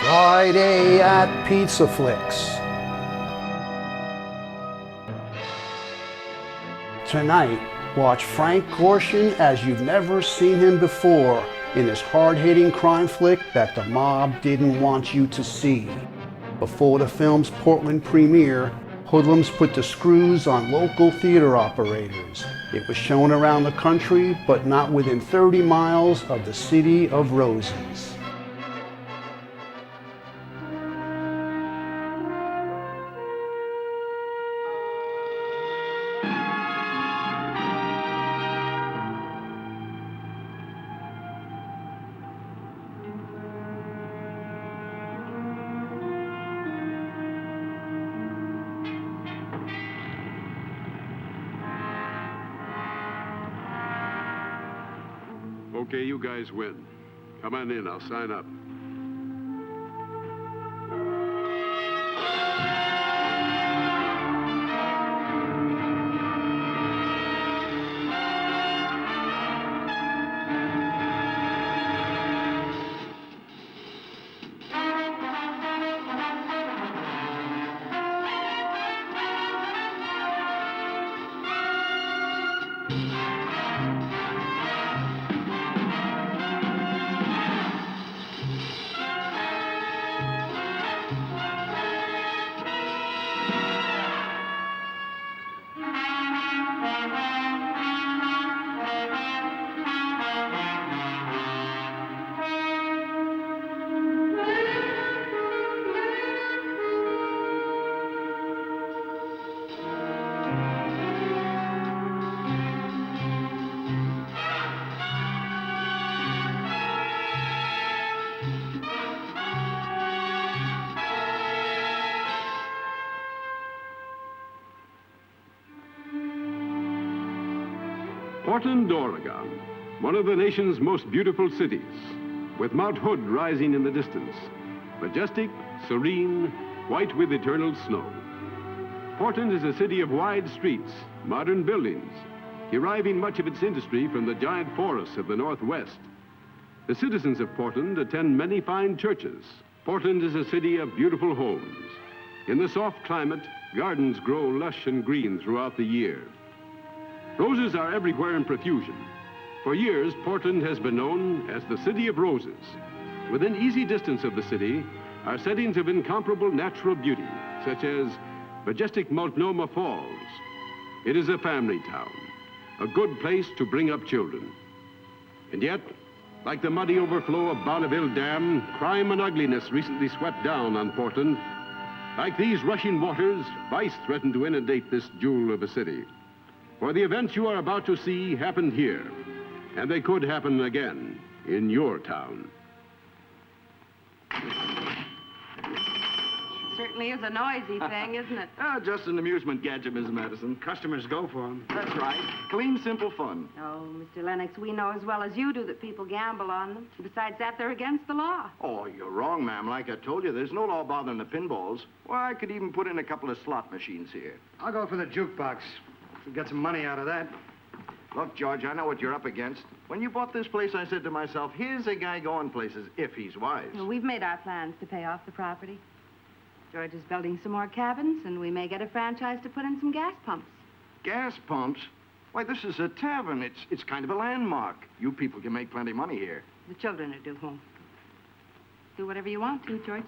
Friday at PizzaFLIX. Tonight, watch Frank Gorshin as you've never seen him before in his hard-hitting crime flick that the mob didn't want you to see. Before the film's Portland premiere, hoodlums put the screws on local theater operators. It was shown around the country, but not within 30 miles of the city of roses. Okay, you guys win. Come on in, I'll sign up. Portland, Oregon, one of the nation's most beautiful cities, with Mount Hood rising in the distance, majestic, serene, white with eternal snow. Portland is a city of wide streets, modern buildings, deriving much of its industry from the giant forests of the Northwest. The citizens of Portland attend many fine churches. Portland is a city of beautiful homes. In the soft climate, gardens grow lush and green throughout the year. Roses are everywhere in profusion. For years, Portland has been known as the City of Roses. Within easy distance of the city are settings of incomparable natural beauty, such as majestic Multnomah Falls. It is a family town, a good place to bring up children. And yet, like the muddy overflow of Bonneville Dam, crime and ugliness recently swept down on Portland. Like these rushing waters, vice threatened to inundate this jewel of a city. For the events you are about to see happened here, and they could happen again in your town. Certainly is a noisy thing, isn't it? Just an amusement gadget, Mrs. Madison. Customers go for them. That's right. Clean, simple fun. Oh, Mr. Lennox, we know as well as you do that people gamble on them. Besides that, they're against the law. Oh, you're wrong, ma'am. Like I told you, there's no law bothering the pinballs. Why, I could even put in a couple of slot machines here. I'll go for the jukebox. We'll get some money out of that. Look, George, I know what you're up against. When you bought this place, I said to myself, here's a guy going places if he's wise. Well, we've made our plans to pay off the property. George is building some more cabins, and we may get a franchise to put in some gas pumps. Gas pumps? Why, this is a tavern. It's kind of a landmark. You people can make plenty of money here. The children are due home. Do whatever you want to, George.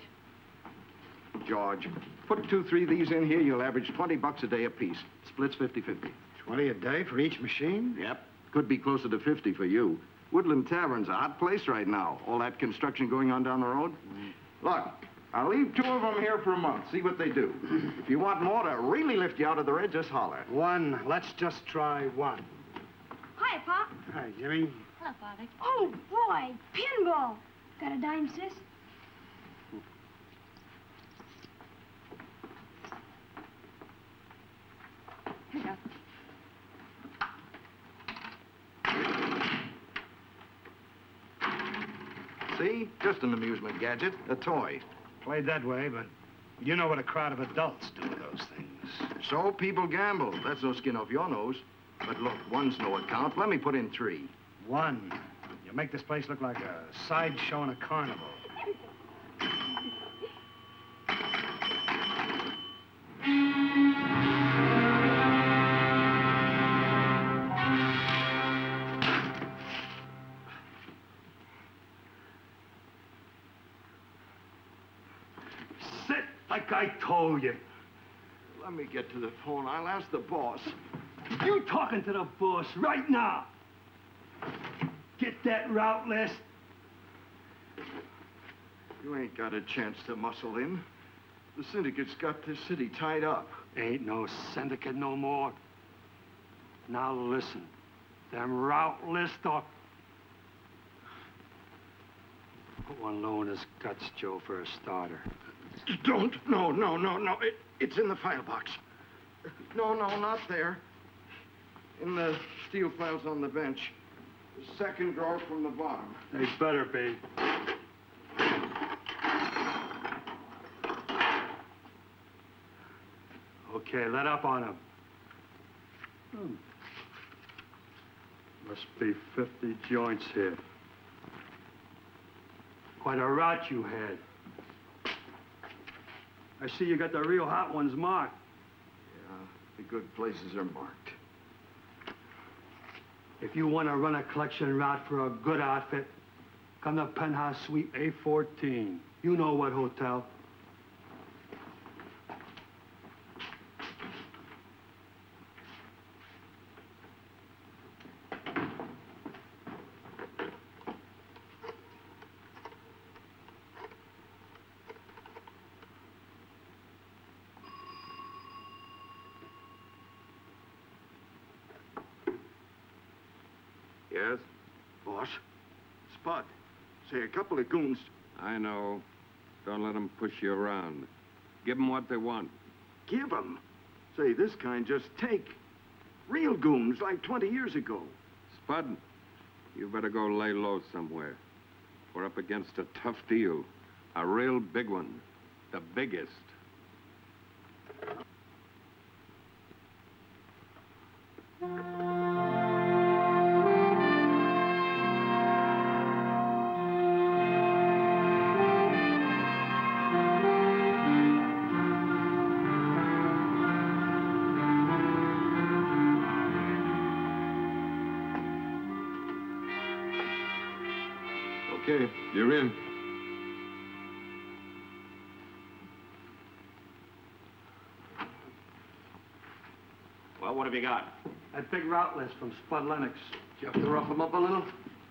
George, put 2, 3 of these in here, you'll average $20 a day apiece. Splits 50-50. 20 a day for each machine? Yep. Could be closer to 50 for you. Woodland Tavern's a hot place right now. All that construction going on down the road. Look, I'll leave 2 of them here for a month. See what they do. If you want more to really lift you out of the red, just holler. 1. Let's just try 1. Hi, Pop. Hi, Jimmy. Hello, Father. Oh, boy, pinball. Got a dime, sis? Here you go. See? Just an amusement gadget. A toy. Played that way, but you know what a crowd of adults do with those things. So people gamble. That's no skin off your nose. But look, 1's no account. Let me put in 3. 1. You make this place look like a sideshow in a carnival. Sit like I told you. Let me get to the phone. I'll ask the boss. You talking to the boss right now. Get that route list. You ain't got a chance to muscle in. The syndicate's got this city tied up. Ain't no syndicate no more. Now listen. Them route lists are... Put one low in his guts, Joe, for a starter. Don't. No. It's in the file box. No, not there. In the steel files on the bench. The second drawer from the bottom. They better be. Okay, let up on him. Must be 50 joints here. Quite a route you had. I see you got the real hot ones marked. Yeah, the good places are marked. If you want to run a collection route for a good outfit, come to Penthouse Suite A14. You know what hotel. Yes? Boss, Spud. Say, a couple of goons. I know. Don't let them push you around. Give them what they want. Give 'em. Say, this kind just take. Real goons like 20 years ago. Spud, you better go lay low somewhere. We're up against a tough deal. A real big one. The biggest. Okay, you're in. Well, what have you got? That big route list from Spud Lennox. Did you have to rough him up a little?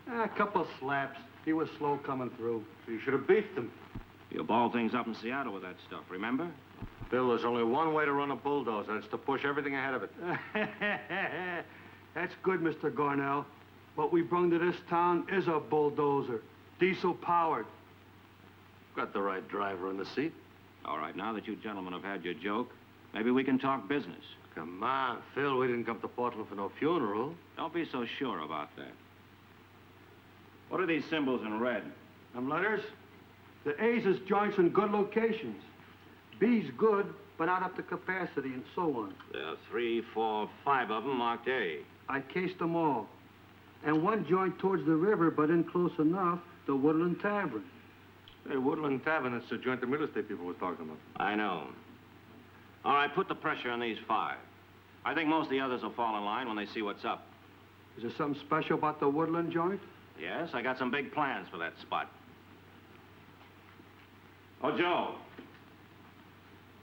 A couple of slaps. He was slow coming through. You should have beefed him. You balled things up in Seattle with that stuff, remember? Bill, there's only one way to run a bulldozer, and it's to push everything ahead of it. That's good, Mr. Garnell. What we brung to this town is a bulldozer. Diesel-powered. Got the right driver in the seat. All right, now that you gentlemen have had your joke, maybe we can talk business. Come on, Phil, we didn't come to Portland for no funeral. Don't be so sure about that. What are these symbols in red? Them letters? The A's is joints in good locations. B's good, but not up to capacity, and so on. There are 3, 4, 5 of them marked A. I cased them all. And one joint towards the river, but in close enough, the Woodland Tavern. Hey, Woodland Tavern, it's the joint the real estate people were talking about. I know. All right, put the pressure on these 5. I think most of the others will fall in line when they see what's up. Is there something special about the Woodland joint? Yes, I got some big plans for that spot. Oh, Joe.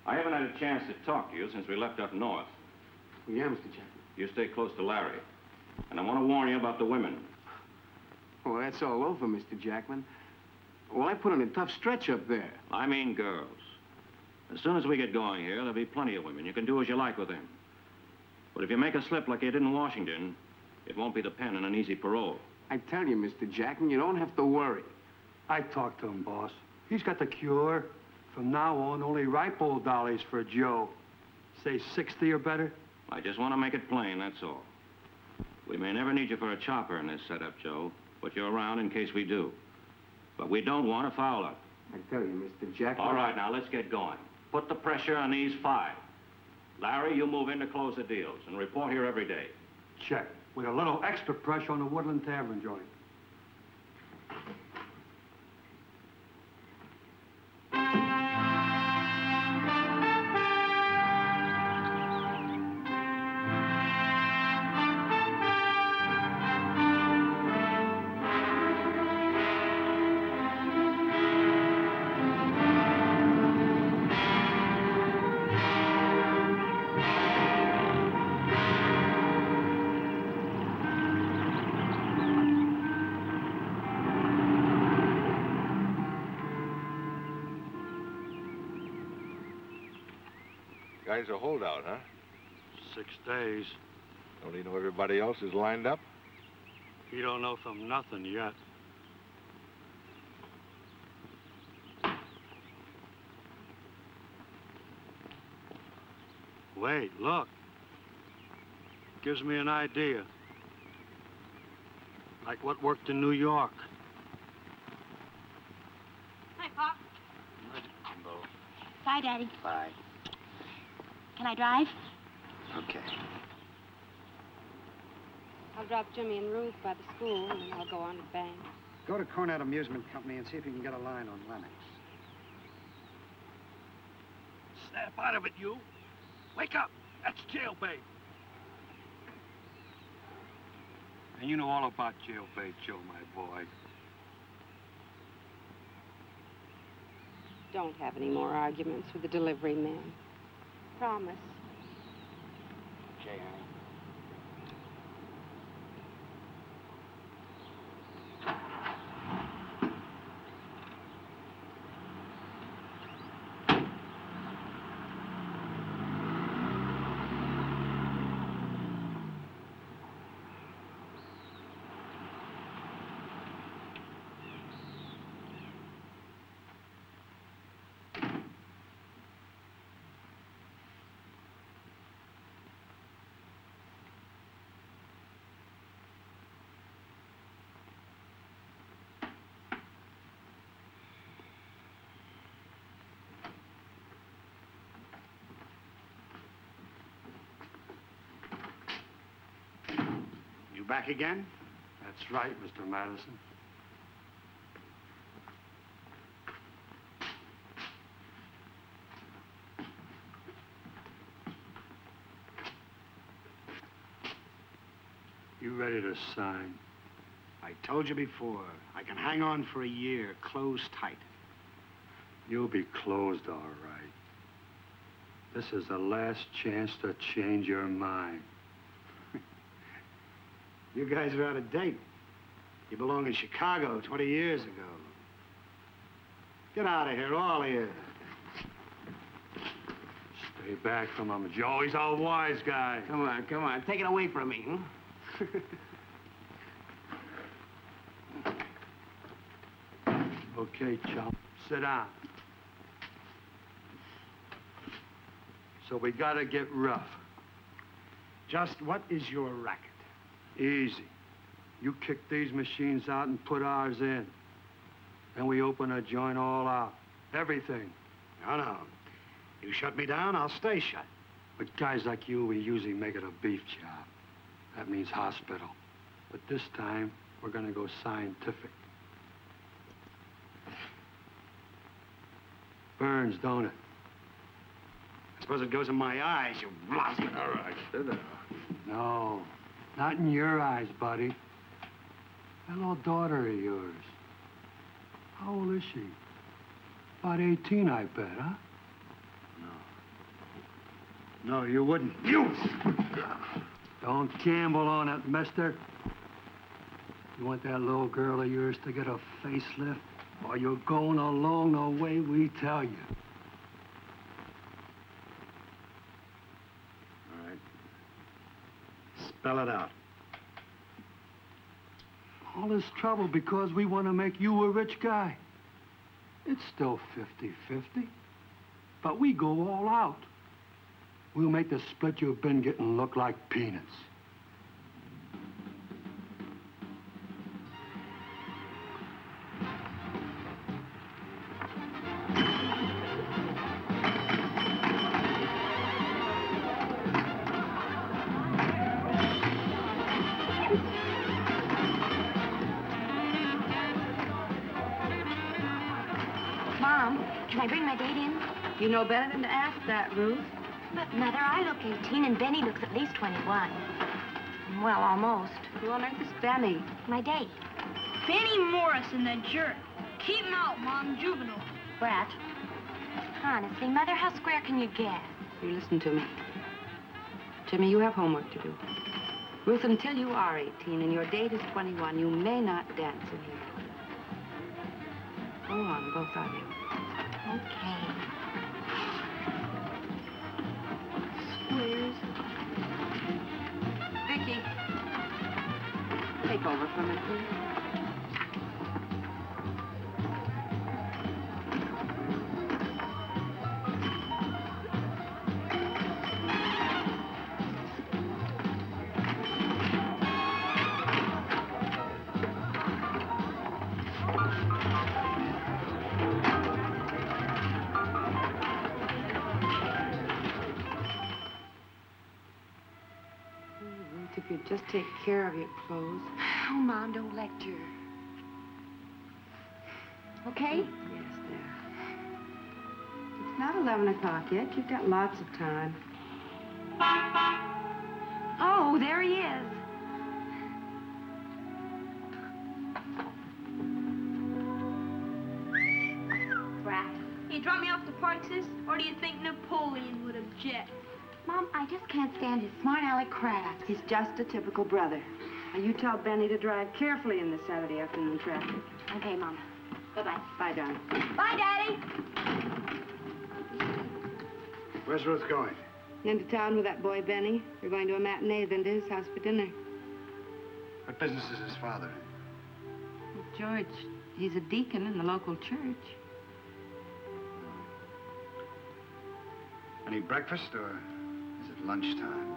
I haven't had a chance to talk to you since we left up north. Yeah, Mr. Jackman. You stay close to Larry. And I want to warn you about the women. Well, that's all over, Mr. Jackman. Well, I put in a tough stretch up there. I mean girls. As soon as we get going here, there'll be plenty of women. You can do as you like with them. But if you make a slip like you did in Washington, it won't be the pen and an easy parole. I tell you, Mr. Jackman, you don't have to worry. I talked to him, boss. He's got the cure. From now on, only ripe old dollies for Joe. Say 60 or better. I just want to make it plain, that's all. We may never need you for a chopper in this setup, Joe, but you're around in case we do. But we don't want a foul-up. I tell you, Mr. Jackman... All right, now, let's get going. Put the pressure on these 5. Larry, you move in to close the deals and report here every day. Check. With a little extra pressure on the Woodland Tavern joint. Guy's a holdout, huh? 6 days. Don't he know everybody else is lined up? He don't know from nothing yet. Wait, look. Gives me an idea. Like what worked in New York. Hi, Pop. Jimbo. Bye, Daddy. Bye. Can I drive? Okay. I'll drop Jimmy and Ruth by the school, and then I'll go on to Bank. Go to Cornet Amusement Company and see if you can get a line on Lennox. Snap out of it, you. Wake up. That's jailbait. And you know all about jailbait, Joe, my boy. Don't have any more arguments with the delivery man. Promise. Okay, honey. You back again? That's right, Mr. Madison. You ready to sign? I told you before, I can hang on for a year, closed tight. You'll be closed, all right. This is the last chance to change your mind. You guys are out of date. You belong in Chicago 20 years ago. Get out of here, all of you. Stay back from him, Joe. He's a wise guy. Come on. Take it away from me, huh? Okay, chump. Sit down. So we gotta get rough. Just what is your racket? Easy. You kick these machines out and put ours in. Then we open a joint all out. Everything. No. You shut me down, I'll stay shut. With guys like you, we usually make it a beef job. That means hospital. But this time, we're gonna go scientific. Burns, don't it? I suppose it goes in my eyes, you lousy. All right, sit down. No, not in your eyes, buddy. That little daughter of yours. How old is she? About 18, I bet, huh? No, you wouldn't. You! Don't gamble on it, mister. You want that little girl of yours to get a facelift? Or you're going along the way we tell you. All right. Spell it out. All this trouble because we want to make you a rich guy. It's still 50-50. But we go all out. We'll make the split you've been getting look like peanuts. Mom, can I bring my date in? You know better than to ask that, Ruth. But, Mother, I look 18 and Benny looks at least 21. Well, almost. Who on earth is Benny? My date. Benny Morrison, the jerk. Keep him out, Mom. Juvenile. Brat. Honestly, Mother, how square can you get? You listen to me. Jimmy, you have homework to do. Ruth, until you are 18 and your date is 21, you may not dance in here. Go on, both of you. Okay. drink over from it, please? If you'd just take care of your clothes. Oh, Mom, don't lecture. Okay? Yes, there. It's not 11 o'clock yet. You've got lots of time. Oh, there he is. Brat. You drop me off the park, sis? Or do you think Napoleon would object? Mom, I just can't stand his smart aleck crap. He's just a typical brother. Now, you tell Benny to drive carefully in the Saturday afternoon traffic. Okay, Mom. Bye-bye. Bye, darling. Bye, Daddy. Where's Ruth going? Into town with that boy, Benny. You're going to a matinee, then to his house for dinner. What business is his father in? Well, George, he's a deacon in the local church. Any breakfast, or is it lunchtime?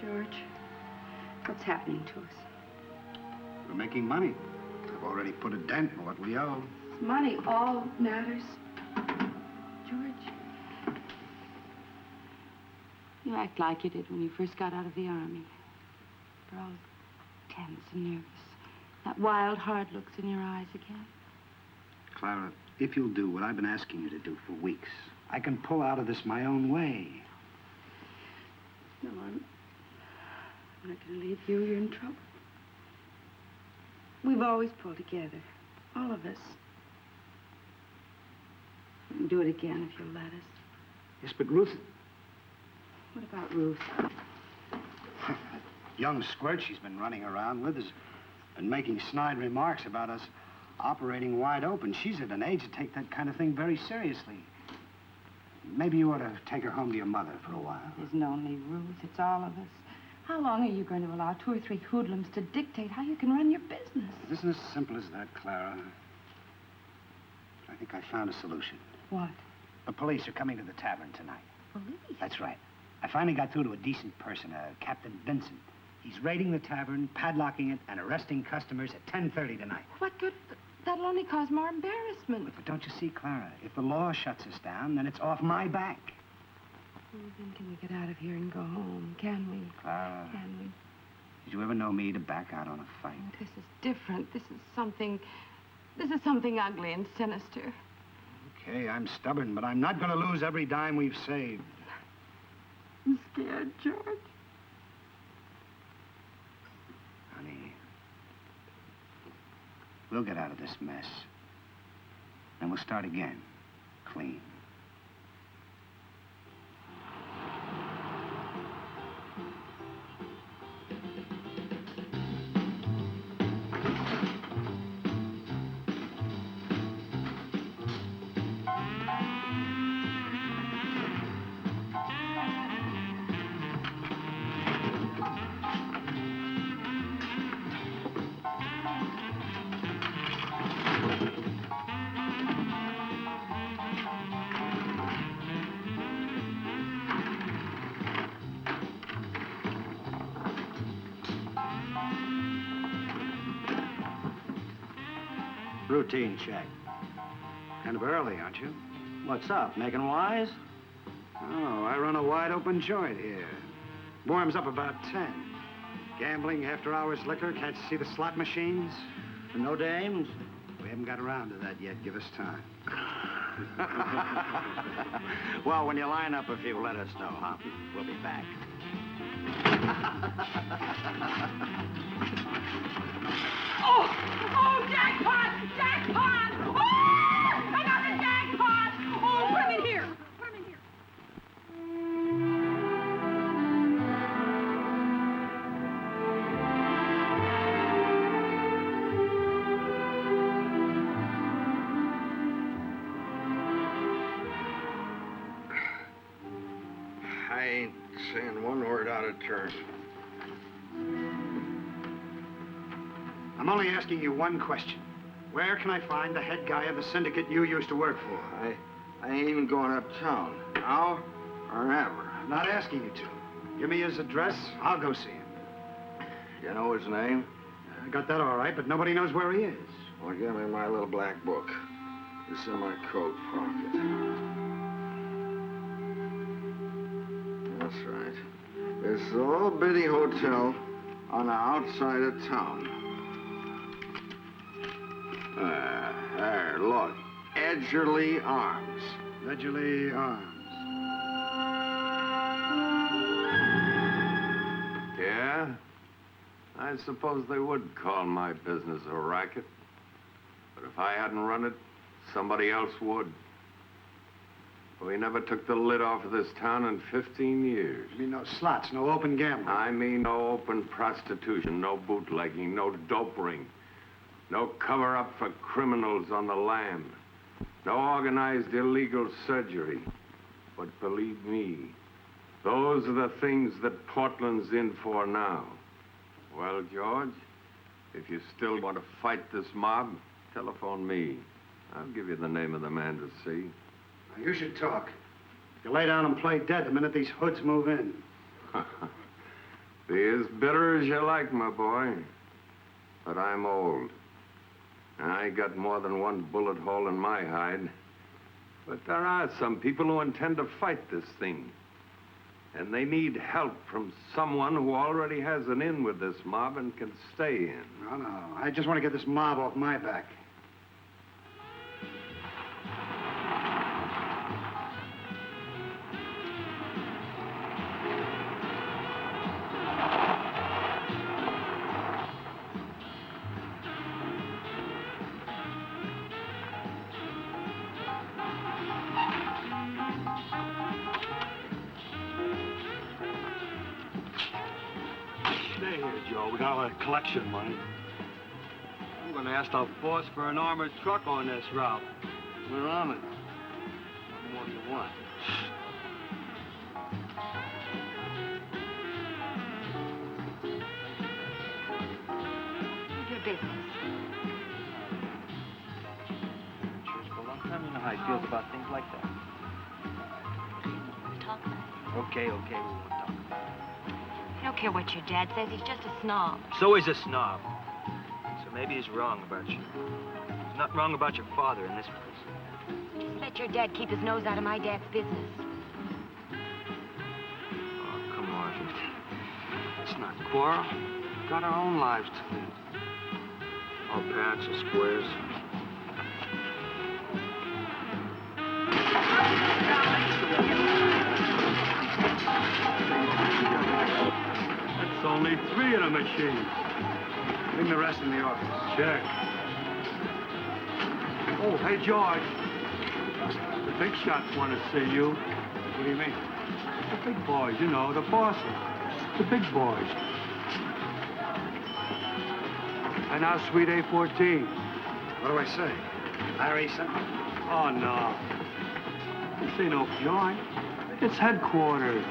George, what's happening to us? We're making money. I've already put a dent in what we owe. Money all matters. George, you act like you did when you first got out of the army. You're all tense and nervous. That wild, hard look's in your eyes again. Clara, if you'll do what I've been asking you to do for weeks, I can pull out of this my own way. No, I'm not going to leave you. You're in trouble. We've always pulled together, all of us. We can do it again if you'll let us. Yes, but Ruth... What about Ruth? Young squirt she's been running around with has been making snide remarks about us operating wide open. She's at an age to take that kind of thing very seriously. Maybe you ought to take her home to your mother for a while. It isn't only Ruth, it's all of us. How long are you going to allow 2 or 3 hoodlums to dictate how you can run your business? It isn't as simple as that, Clara. I think I found a solution. What? The police are coming to the tavern tonight. Police? That's right. I finally got through to a decent person, Captain Vincent. He's raiding the tavern, padlocking it, and arresting customers at 10:30 tonight. What good? That'll only cause more embarrassment. But don't you see, Clara, if the law shuts us down, then it's off my back. Well, then can we get out of here and go home? Can we? Clara. Can we? Did you ever know me to back out on a fight? This is different. This is something ugly and sinister. Okay, I'm stubborn, but I'm not going to lose every dime we've saved. I'm scared, George. Honey, we'll get out of this mess. And we'll start again, clean. Routine check. Kind of early, aren't you? What's up, making wise? Oh, I run a wide-open joint here. Warms up about 10. Gambling, after-hours liquor, can't you see the slot machines? No dames? We haven't got around to that yet. Give us time. Well, when you line up a few, let us know, huh? We'll be back. Oh, jackpot! Jackpot! Oh! I got the jackpot! Oh, put him in here! Put him in here. saying one word out of turn. I'm only asking you one question. Where can I find the head guy of the syndicate you used to work for? I ain't even going uptown. Now or ever. I'm not asking you to. Give me his address, I'll go see him. You know his name? I got that all right, but nobody knows where he is. Well, give me my little black book. It's in my coat pocket. That's right. It's a little bitty hotel on the outside of town. There, look. Edgerly Arms. Edgerly Arms. Yeah? I suppose they would call my business a racket. But if I hadn't run it, somebody else would. We never took the lid off of this town in 15 years. You mean no slots, no open gambling? I mean no open prostitution, no bootlegging, no dope ring, no cover-up for criminals on the lam, no organized illegal surgery. But believe me, those are the things that Portland's in for now. Well, George, if you still want to fight this mob, telephone me. I'll give you the name of the man to see. Now, you should talk. You lay down and play dead the minute these hoods move in. Be as bitter as you like, my boy. But I'm old. I got more than one bullet hole in my hide. But there are some people who intend to fight this thing. And they need help from someone who already has an in with this mob and can stay in. No. I just want to get this mob off my back. Stay here, Joe. We got all that collection money. I'm gonna ask our boss for an armored truck on this route. We're on it. What more do you want? What's your business? For a long time, you know how he feels about things like that. Talk about it. Okay, we won't talk. I don't care what your dad says. He's just a snob. So he's a snob. So maybe he's wrong about you. He's not wrong about your father in this place. Just let your dad keep his nose out of my dad's business. Oh, come on. Let's not quarrel. We've got our own lives to lead. All parents are squares. That's only 3 in a machine. Bring the rest in the office. Check. Oh, hey, George. The big shots want to see you. What do you mean? The big boys, you know, the bosses. The big boys. And now, Suite A14. What do I say? Larry something? Oh, no. This ain't no joint. It's headquarters.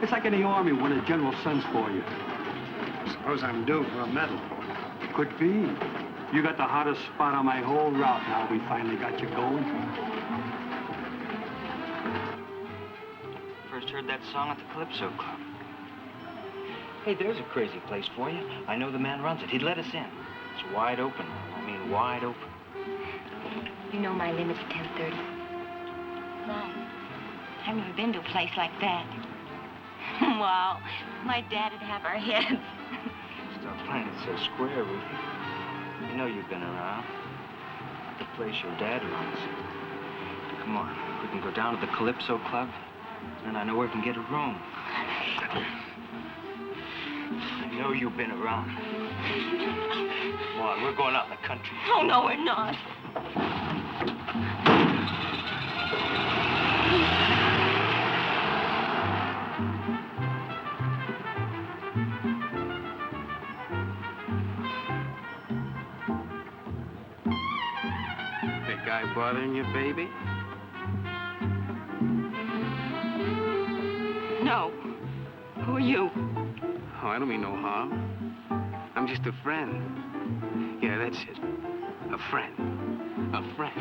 It's like in the Army when a general sends for you. I suppose I'm due for a medal. Could be. You got the hottest spot on my whole route now. We finally got you going. First heard that song at the Calypso Club. Hey, there's a crazy place for you. I know the man runs it. He'd let us in. It's wide open. I mean, wide open. You know my limit's 10:30. No. I've never been to a place like that. Wow. My dad'd have our heads. Stop playing it so square, Ruthie. You know you've been around. The place your dad runs. Come on. We can go down to the Calypso Club, and I know where we can get a room. I know you've been around. Come on, we're going out in the country. Oh, no, we're not. Big guy bothering you, baby? No. are you? Oh, I don't mean no harm. I'm just a friend. Yeah, that's it. A friend. A friend.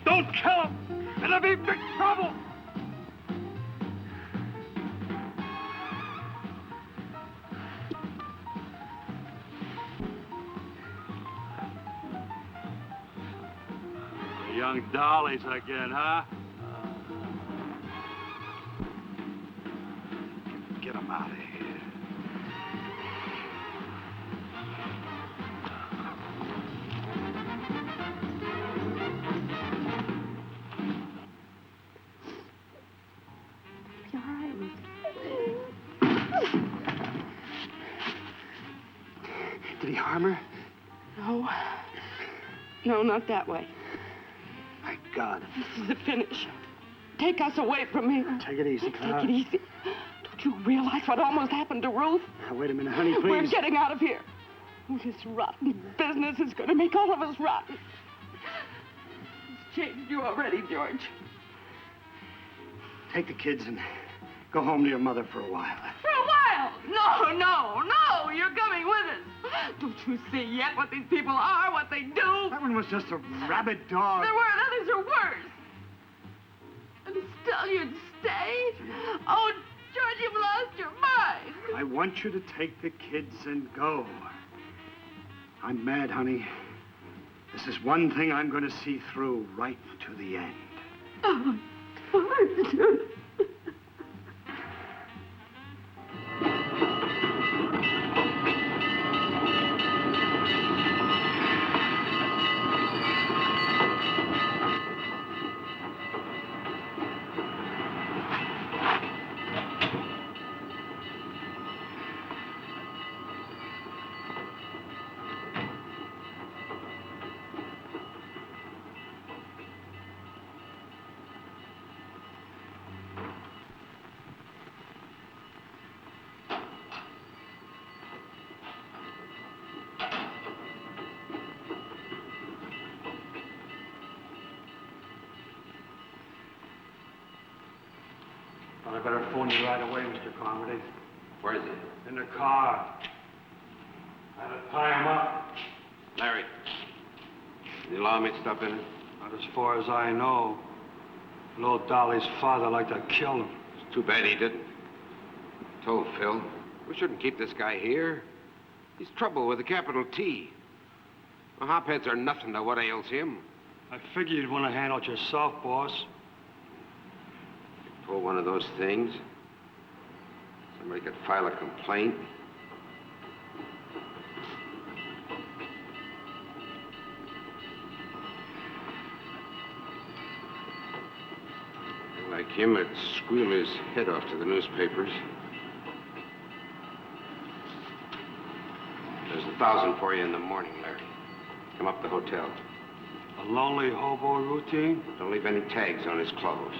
Don't kill him! It'll be big trouble! Young dollies again, huh? Get them out of here. Be all right, Ruth. Did he harm her? No. No, not that way. My God. This is the finish. Take us away from here. Take it easy, Clara. Take it easy. Don't you realize what almost happened to Ruth? Now, wait a minute, honey, please. We're getting out of here. Oh, this rotten business is going to make all of us rotten. It's changed you already, George. Take the kids and go home to your mother for a while. For a while? No, no, no. You're coming with us. Don't you see yet what these people are, what they do? That one was just a rabid dog. There were others who are worse. And still you'd stay? Oh, George, you've lost your mind. I want you to take the kids and go. I'm mad, honey. This is one thing I'm going to see through right to the end. Oh, George. Well, I better phone you right away, Mr. Carmody. Where is he? In the car. I had to tie him up. Larry, the alarm ain't stop in it? Not as far as I know. Little Dolly's father liked to kill him. It's too bad he didn't. I told Phil, we shouldn't keep this guy here. He's trouble with a capital T. The hopheads are nothing to what ails him. I figured you'd want to handle it yourself, boss. Pull one of those things. Somebody could file a complaint. Him would squeal his head off to the newspapers. There's 1,000 for you in the morning, Larry. Come up to the hotel. A lonely hobo routine? Don't leave any tags on his clothes.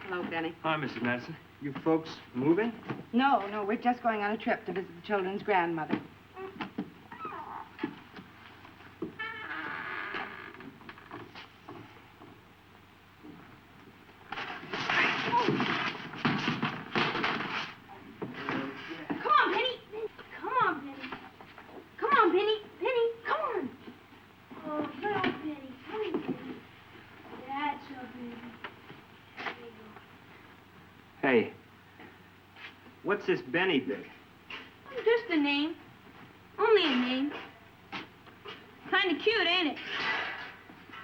Hello, Benny. Hi, Mrs. Madison. You folks moving? No, we're just going on a trip to visit the children's grandmother. Come on, Penny. Come on, Penny. Come on, Penny. Penny, come on. Oh, good old Penny. Come on, Penny. That's a baby. There you go. Hey, what's this Benny bit? Just a name. Only a name. Kinda cute, ain't it?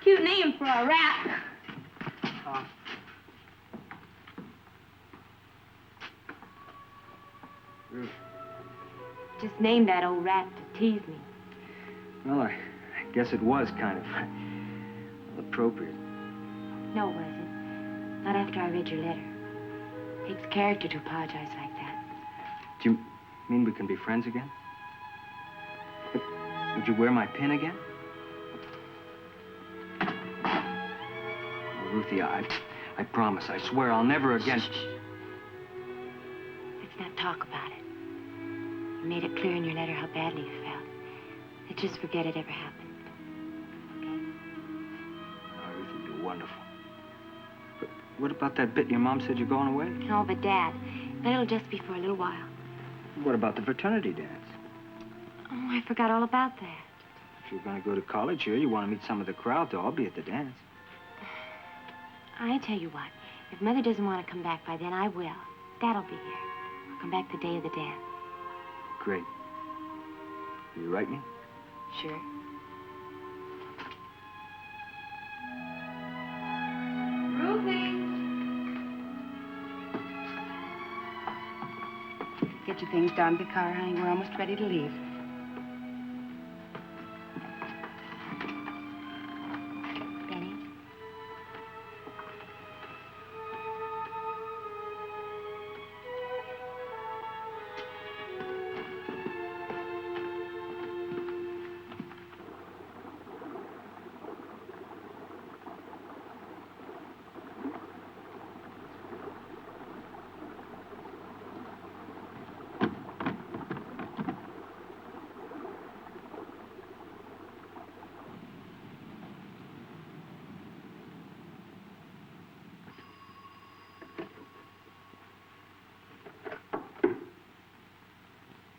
Cute name for a rat. Just named that old rat to tease me. Well, I guess it was kind of appropriate. No, it wasn't. Not after I read your letter. Takes character to apologize like that. Do you mean we can be friends again? But would you wear my pin again? Well, Ruthie, I promise, I swear I'll never again... Let's not talk about it. You made it clear in your letter how badly you felt. Let's just forget it ever happened. Oh, Ruthie, you're wonderful. But what about that bit your mom said you're going away? No, but Dad, but it'll just be for a little while. What about the fraternity dance? Oh, I forgot all about that. If you're going to go to college here, you want to meet some of the crowd, though. I'll be at the dance. I tell you what, if Mother doesn't want to come back by then, I will. Dad'll be here. I'll come back the day of the dance. Great. Will you write me? Sure. Ruthie. Get your things down to the car, honey. We're almost ready to leave. Benny?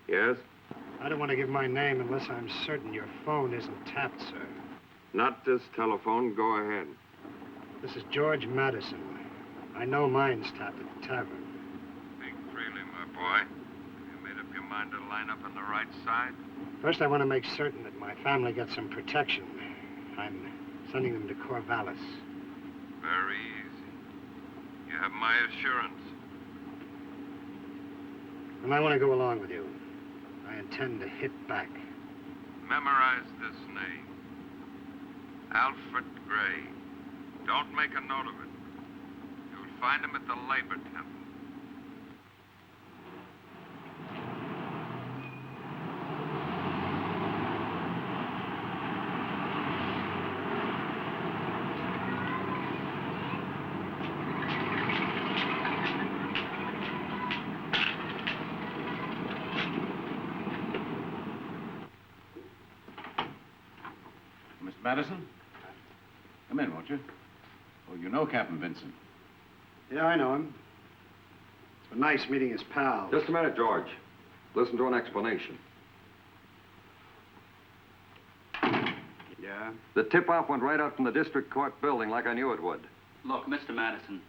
Yes? I don't want to give my name unless I'm certain your phone isn't tapped, sir. Not this telephone. Go ahead. This is George Madison. I know mine's tapped at the tavern. Speak freely, my boy. You made up your mind to line up on the right side? First, I want to make certain that my family gets some protection. I'm sending them to Corvallis. Very easy. You have my assurance. And I want to go along with you. I intend to hit back. Memorize this name. Alfred Gray. Don't make a note of it. You'll find him at the Labor Temple. Madison? Come in, won't you? Oh, you know Captain Vincent. Yeah, I know him. It's been nice meeting his pal. Just a minute, George. Listen to an explanation. Yeah? The tip-off went right out from the district court building like I knew it would. Look, Mr. Madison,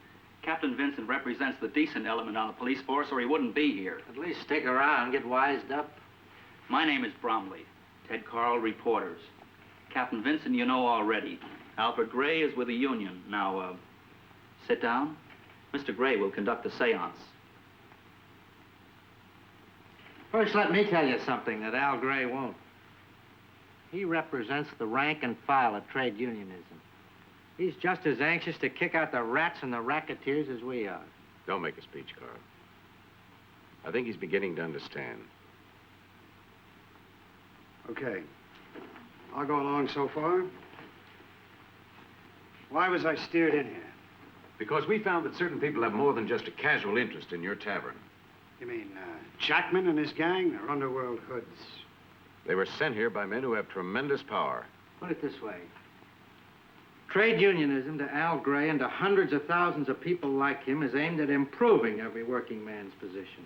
Captain Vincent represents the decent element on the police force, or he wouldn't be here. At least stick around, get wised up. My name is Bromley. Ted Carl, reporters. Captain Vincent, you know already. Alfred Gray is with the Union. Now, sit down. Mr. Gray will conduct the seance. First, let me tell you something that Al Gray won't. He represents the rank and file of trade unionism. He's just as anxious to kick out the rats and the racketeers as we are. Don't make a speech, Carl. I think he's beginning to understand. Okay. I'll go along so far. Why was I steered in here? Because we found that certain people have more than just a casual interest in your tavern. You mean, Jackman and his gang? They're underworld hoods. They were sent here by men who have tremendous power. Put it this way. Trade unionism to Al Gray and to hundreds of thousands of people like him is aimed at improving every working man's position.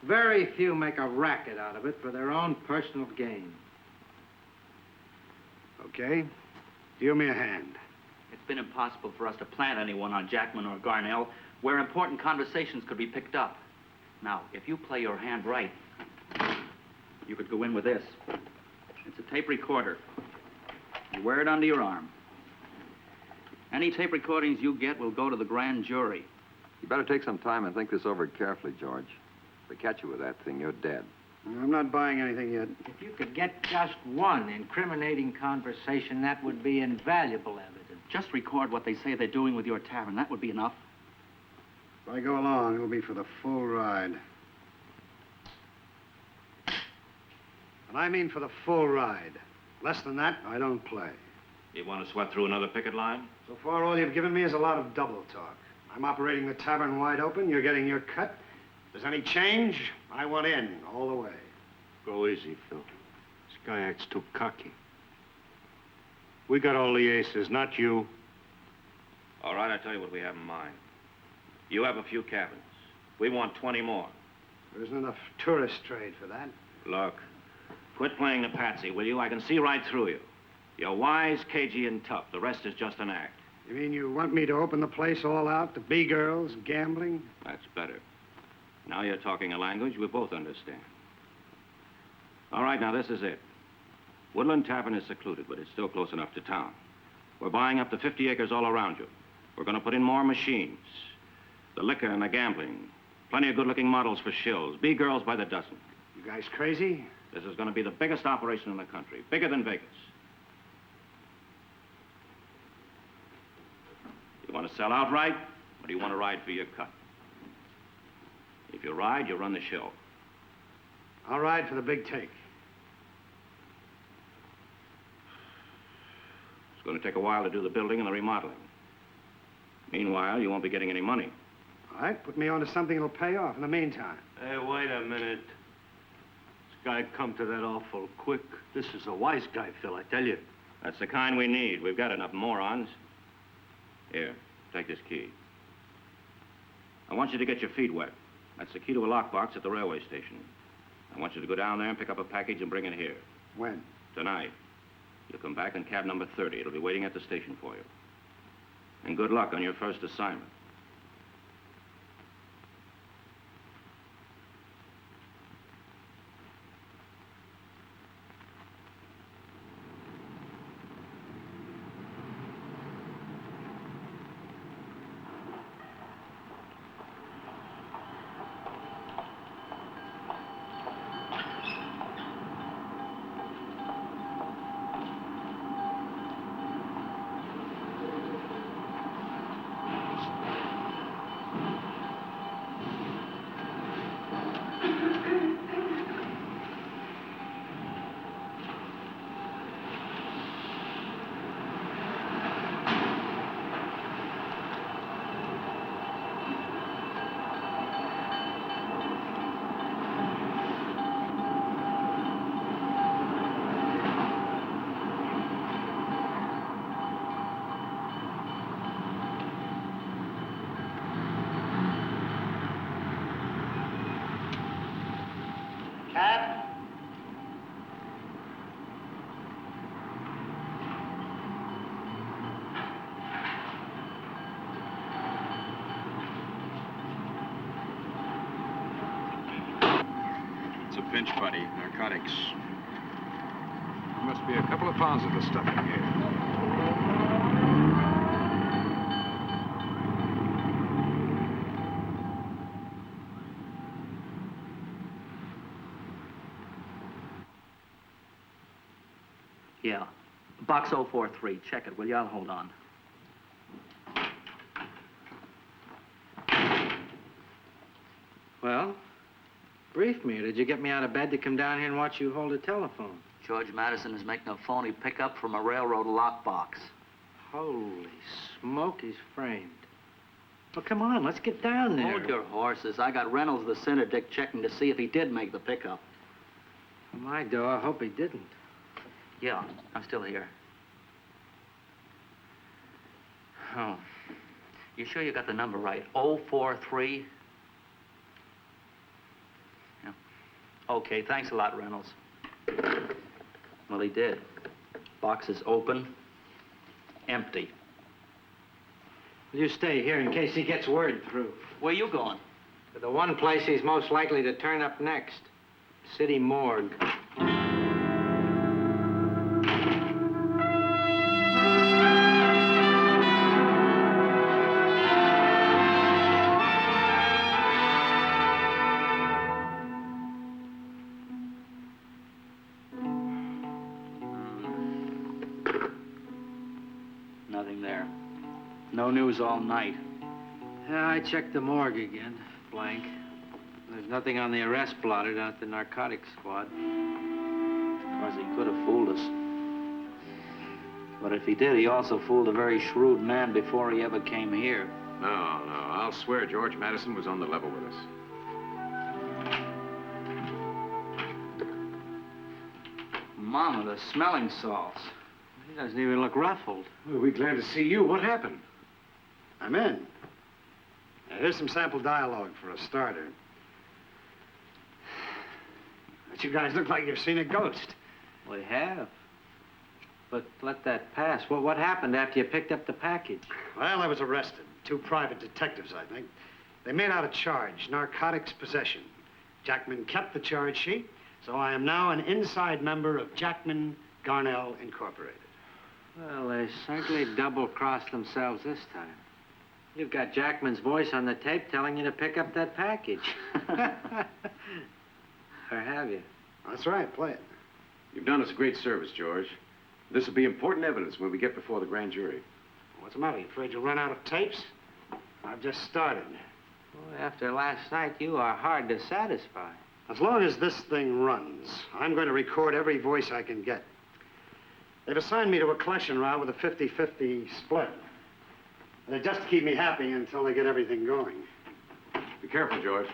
Very few make a racket out of it for their own personal gain. Okay. Deal me a hand. It's been impossible for us to plant anyone on Jackman or Garnell where important conversations could be picked up. Now, if you play your hand right, you could go in with this. It's a tape recorder. You wear it under your arm. Any tape recordings you get will go to the grand jury. You better take some time and think this over carefully, George. If they catch you with that thing, you're dead. I'm not buying anything yet. If you could get just one incriminating conversation, that would be invaluable evidence. Just record what they say they're doing with your tavern. That would be enough. If I go along, it'll be for the full ride. And I mean for the full ride. Less than that, I don't play. You want to sweat through another picket line? So far, all you've given me is a lot of double talk. I'm operating the tavern wide open, you're getting your cut. If there's any change, I want in, all the way. Go easy, Phil. This guy acts too cocky. We got all the aces, not you. All right, I'll tell you what we have in mind. You have a few cabins. We want 20 more. There isn't enough tourist trade for that. Look, quit playing the patsy, will you? I can see right through you. You're wise, cagey, and tough. The rest is just an act. You mean you want me to open the place all out to B-girls, gambling? That's better. Now you're talking a language we both understand. All right, now this is it. Woodland Tavern is secluded, but it's still close enough to town. We're buying up to 50 acres all around you. We're going to put in more machines. The liquor and the gambling. Plenty of good-looking models for shills. B-girls by the dozen. You guys crazy? This is going to be the biggest operation in the country. Bigger than Vegas. You want to sell outright, or do you want to ride for your cut? If you ride, you run the show. I'll ride for the big take. It's going to take a while to do the building and the remodeling. Meanwhile, you won't be getting any money. All right, put me onto something that'll pay off in the meantime. Hey, wait a minute. This guy come to that awful quick. This is a wise guy, Phil, I tell you. That's the kind we need. We've got enough morons. Here, take this key. I want you to get your feet wet. That's the key to a lockbox at the railway station. I want you to go down there and pick up a package and bring it here. When? Tonight. You'll come back in cab number 30. It'll be waiting at the station for you. And good luck on your first assignment. pinch, buddy. Narcotics. There must be a couple of pounds of the stuff in here. Yeah. Box 043. Check it, will you? I'll hold on. Well, brief me. Did you get me out of bed to come down here and watch you hold a telephone? George Madison is making a phony pickup from a railroad lockbox. Holy smoke, he's framed. Well, come on, let's get down there. Hold your horses. I got Reynolds, the Syndic, checking to see if he did make the pickup. My dough, I hope he didn't. Yeah, I'm still here. Oh. You sure you got the number right? 043? Yeah. Okay, thanks a lot, Reynolds. Well, he did. Box is open, empty. You stay here in case he gets word through. Where you going? To the one place he's most likely to turn up next. City morgue. Nothing there. No news all night. Yeah, I checked the morgue again. Blank. There's nothing on the arrest blotted out at the narcotics squad. Of course, he could have fooled us. But if he did, he also fooled a very shrewd man before he ever came here. No. I'll swear George Madison was on the level with us. Mama, the smelling salts. He doesn't even look ruffled. Well, we're glad to see you. What happened? I'm in. Now, here's some sample dialogue for a starter. But you guys look like you've seen a ghost. We have. But let that pass. Well, what happened after you picked up the package? Well, I was arrested. 2 private detectives, I think. They made out a charge, narcotics possession. Jackman kept the charge sheet, so I am now an inside member of Jackman Garnell Incorporated. Well, they certainly double-crossed themselves this time. You've got Jackman's voice on the tape telling you to pick up that package. Or have you? That's right, play it. You've done us a great service, George. This will be important evidence when we get before the grand jury. What's the matter? You afraid you'll run out of tapes? I've just started. Well, after last night, you are hard to satisfy. As long as this thing runs, I'm going to record every voice I can get. They've assigned me to a collection route with a 50-50 split. They're just to keep me happy until they get everything going. Be careful, George.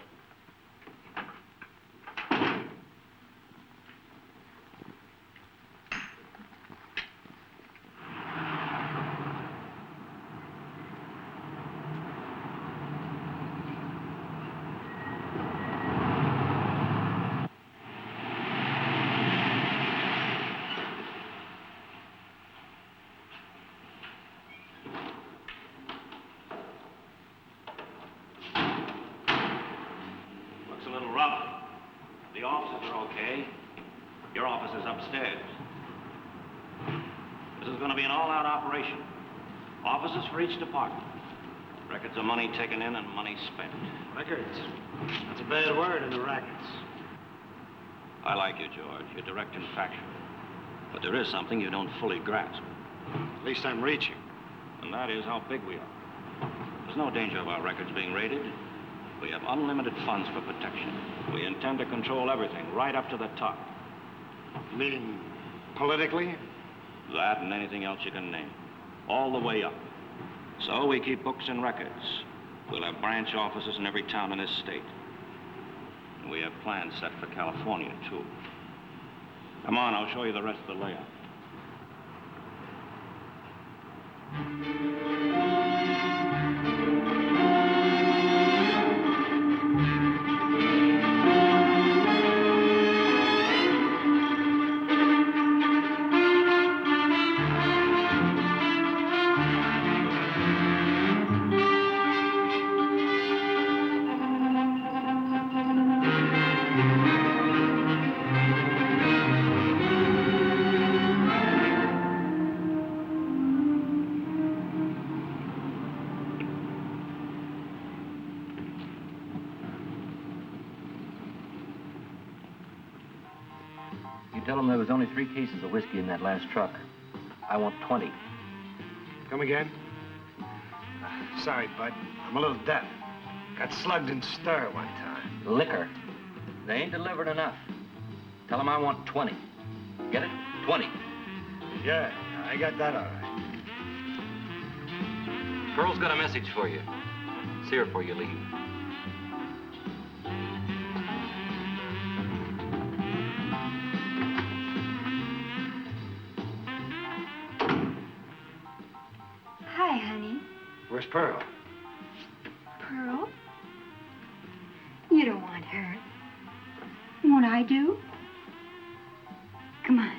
Offices for each department. Records of money taken in and money spent. Records? That's a bad word in the rackets. I like you, George. You're direct and factual. But there is something you don't fully grasp. At least I'm reaching. And that is how big we are. There's no danger of our records being raided. We have unlimited funds for protection. We intend to control everything, right up to the top. You mean politically? That and anything else you can name. All the way up. So we keep books and records. We'll have branch offices in every town in this state. And we have plans set for California, too. Come on, I'll show you the rest of the layout. Tell him there was only 3 cases of whiskey in that last truck. I want 20. Come again? Sorry, Bud. I'm a little deaf. Got slugged in stir one time. Liquor. They ain't delivered enough. Tell him I want 20. Get it? 20. Yeah, I got that all right. Pearl's got a message for you. See her before you leave. Hi, honey. Where's Pearl? Pearl? You don't want her. Won't I do? Come on.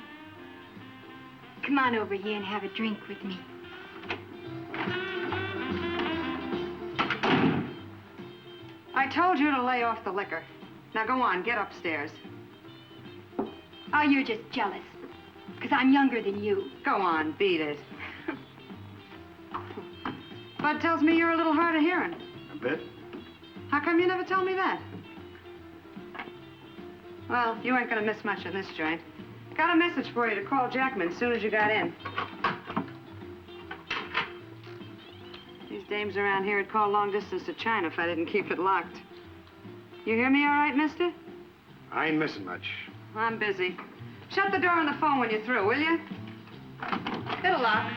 Come on over here and have a drink with me. I told you to lay off the liquor. Now go on, get upstairs. Oh, you're just jealous. Because I'm younger than you. Go on, beat it. Bud tells me you're a little hard of hearing. A bit. How come you never tell me that? Well, you ain't gonna miss much in this joint. Got a message for you to call Jackman as soon as you got in. These dames around here would call long distance to China if I didn't keep it locked. You hear me all right, mister? I ain't missing much. I'm busy. Shut the door on the phone when you're through, will you? It'll lock.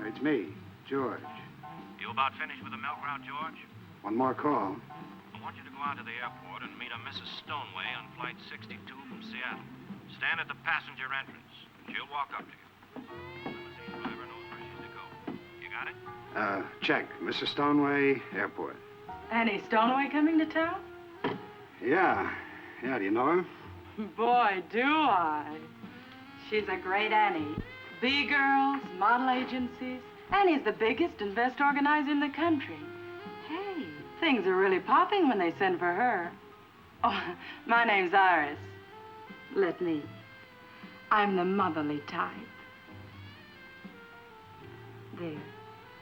It's me, George. You about finished with the milk route, George? One more call. I want you to go out to the airport and meet a Mrs. Stoneway on Flight 62 from Seattle. Stand at the passenger entrance. She'll walk up to you. The limousine driver knows where she's to go. You got it? Check. Mrs. Stoneway, airport. Annie Stoneway coming to town? Yeah. Yeah, do you know her? Boy, do I. She's a great Annie. B-girls, model agencies. Annie's the biggest and best organizer in the country. Hey, things are really popping when they send for her. Oh, my name's Iris. Let me. I'm the motherly type. There,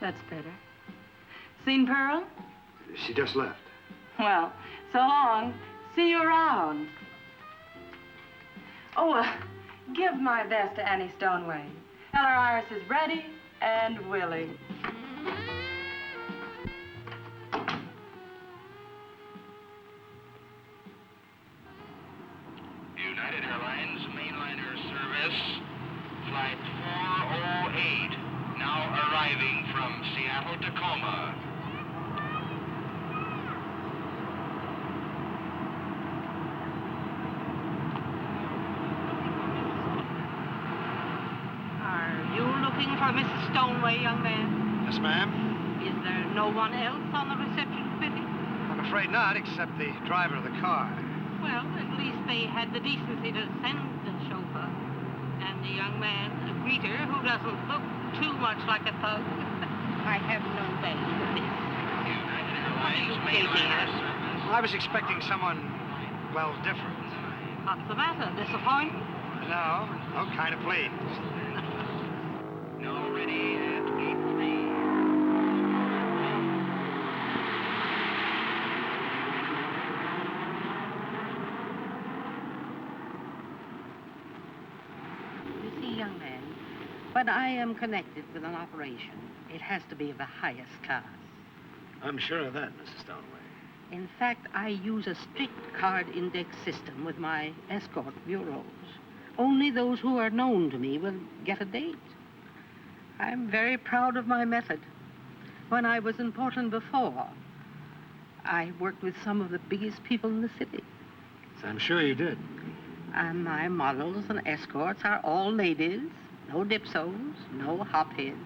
that's better. Seen Pearl? She just left. Well, so long. See you around. Oh, give my best to Annie Stoneway. Tell her Iris is ready and willing. United Airlines mainliner service, flight 408, now arriving from Seattle, Tacoma. Looking for Mrs. Stoneway, young man? Yes, ma'am. Is there no one else on the reception committee? I'm afraid not, except the driver of the car. Well, at least they had the decency to send the chauffeur. And the young man, a greeter, who doesn't look too much like a thug. I have no way with this. What are you gazing at? Well, I was expecting someone, well, different. What's the matter? Disappointed? No, kind of pleased. Now ready at gate 3. You see, young man, when I am connected with an operation, it has to be of the highest class. I'm sure of that, Mrs. Stoneway. In fact, I use a strict card index system with my escort bureaus. Only those who are known to me will get a date. I'm very proud of my method. When I was in Portland before, I worked with some of the biggest people in the city. So I'm sure you did. And my models and escorts are all ladies, no dipsos, no hopheads.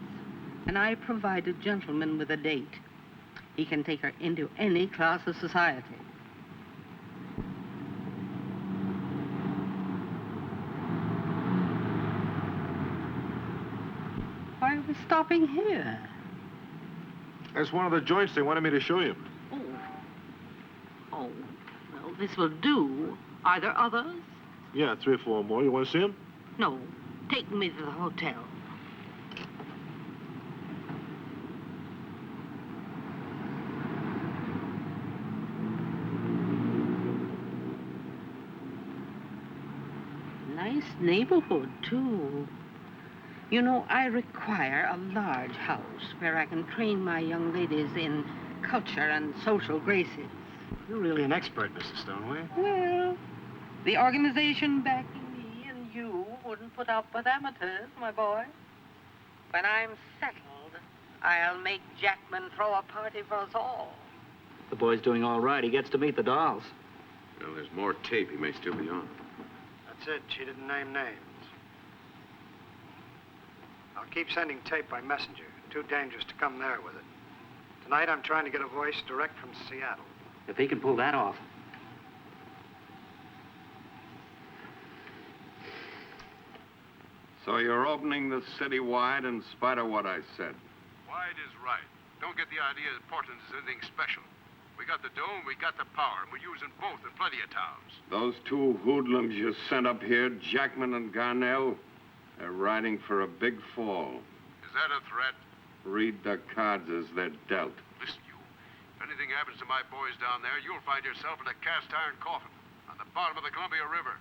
And I provide a gentleman with a date. He can take her into any class of society. stopping here? That's one of the joints they wanted me to show you. Oh, well, this will do. Are there others? Yeah, 3 or 4 more. You want to see them? No. Take me to the hotel. Nice neighborhood, too. You know, I require a large house where I can train my young ladies in culture and social graces. You're really an expert, Mrs. Stoneway. Well, the organization backing me and you wouldn't put up with amateurs, my boy. When I'm settled, I'll make Jackman throw a party for us all. The boy's doing all right. He gets to meet the dolls. Well, there's more tape. He may still be on. That's it. She didn't name names. I'll keep sending tape by messenger. Too dangerous to come there with it. Tonight, I'm trying to get a voice direct from Seattle. If he can pull that off. So you're opening the city wide in spite of what I said. Wide is right. Don't get the idea that Portland is anything special. We got the dome, we got the power, and we're using both in plenty of towns. Those 2 hoodlums you sent up here, Jackman and Garnell, they're riding for a big fall. Is that a threat? Read the cards as they're dealt. Listen, you. If anything happens to my boys down there, you'll find yourself in a cast iron coffin on the bottom of the Columbia River.